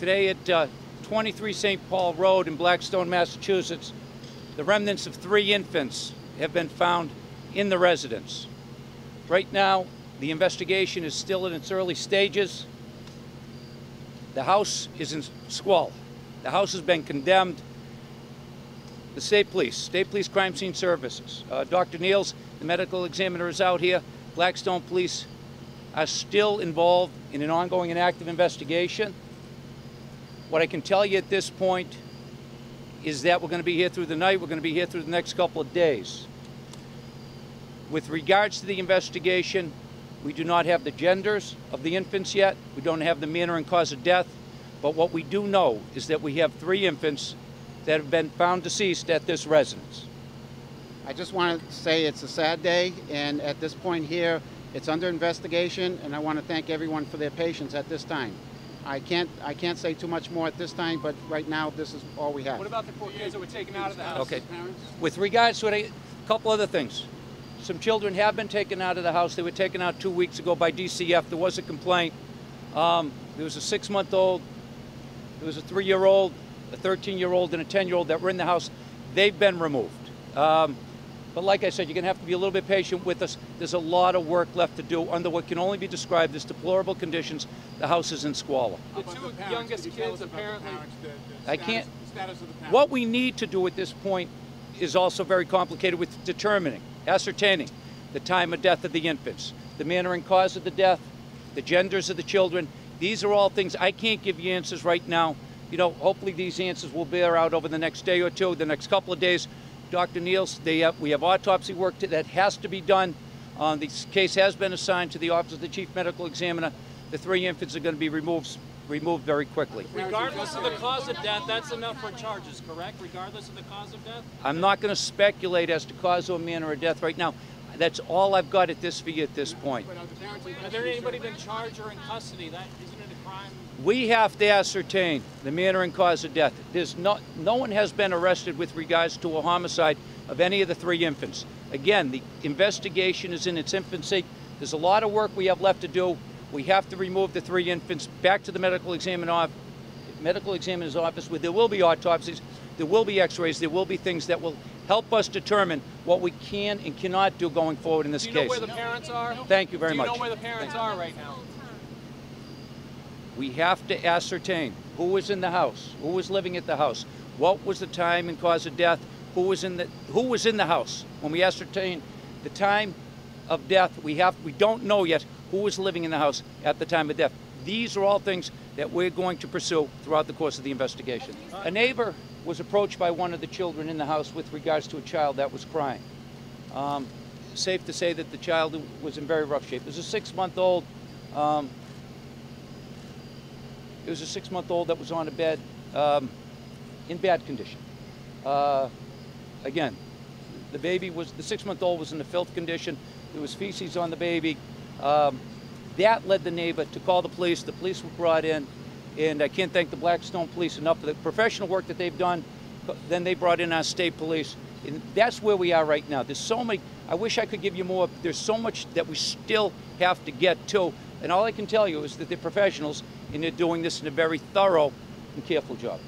Today at 23 St. Paul Road in Blackstone, Massachusetts, the remnants of 3 infants have been found in the residence. Right now, the investigation is still in its early stages. The house is in squalor. The house has been condemned. The State Police Crime Scene Services, Dr. Niels, the medical examiner, is out here. Blackstone Police are still involved in an ongoing and active investigation. What I can tell you at this point is that we're going to be here through the night. We're going to be here through the next couple of days. With regards to the investigation, we do not have the genders of the infants yet. We don't have the manner and cause of death. But what we do know is that we have 3 infants that have been found deceased at this residence. I just want to say it's a sad day, and at this point here, it's under investigation, and I want to thank everyone for their patience at this time. I can't say too much more at this time, but right now, this is all we have. What about the 4 kids that were taken out of the house? Okay. With regards to a couple other things. Some children have been taken out of the house. They were taken out 2 weeks ago by DCF. There was a complaint. There was a 6-month-old, there was a 3-year-old, a 13-year-old, and a 10-year-old that were in the house. They've been removed. But like I said, you're going to have to be a little bit patient with us. There's a lot of work left to do under what can only be described as deplorable conditions. The house is in squalor. The 2 youngest kids apparently... I can't... What we need to do at this point is also very complicated with ascertaining the time of death of the infants, the manner and cause of the death, the genders of the children. These are all things I can't give you answers right now. You know, hopefully these answers will bear out over the next day or two, the next couple of days. Dr. Niels, we have autopsy work that has to be done. This case has been assigned to the Office of the Chief Medical Examiner. The 3 infants are going to be removed very quickly. Regardless of the cause of death, that's enough for charges, correct? Regardless of the cause of death? I'm not going to speculate as to cause or manner of death right now. That's all I've got at this point. Has there anybody been charged or in custody? Isn't it a crime? We have to ascertain the manner and cause of death. No one has been arrested with regards to a homicide of any of the 3 infants. Again, the investigation is in its infancy. There's a lot of work we have left to do. We have to remove the 3 infants back to the medical examiner's office, where there will be autopsies, there will be x-rays, there will be things that will help us determine what we can and cannot do going forward in this case. Do you know where the parents are? Thank you very much. Do you know where the parents are right now? We have to ascertain who was in the house, who was living at the house, what was the time and cause of death, who was in the house. When we ascertain the time of death, we don't know yet who was living in the house at the time of death. These are all things that we're going to pursue throughout the course of the investigation. A neighbor was approached by one of the children in the house with regards to a child that was crying. Safe to say that the child was in very rough shape. It was a 6-month-old. It was a 6-month-old that was on a bed in bad condition. Again, the 6-month-old was in a filth condition. There was feces on the baby. That led the neighbor to call the police. The police were brought in, and I can't thank the Blackstone police enough for the professional work that they've done. Then they brought in our state police, and that's where we are right now. There's so many, I wish I could give you more. There's so much that we still have to get to, and all I can tell you is that they're professionals, and they're doing this in a very thorough and careful job.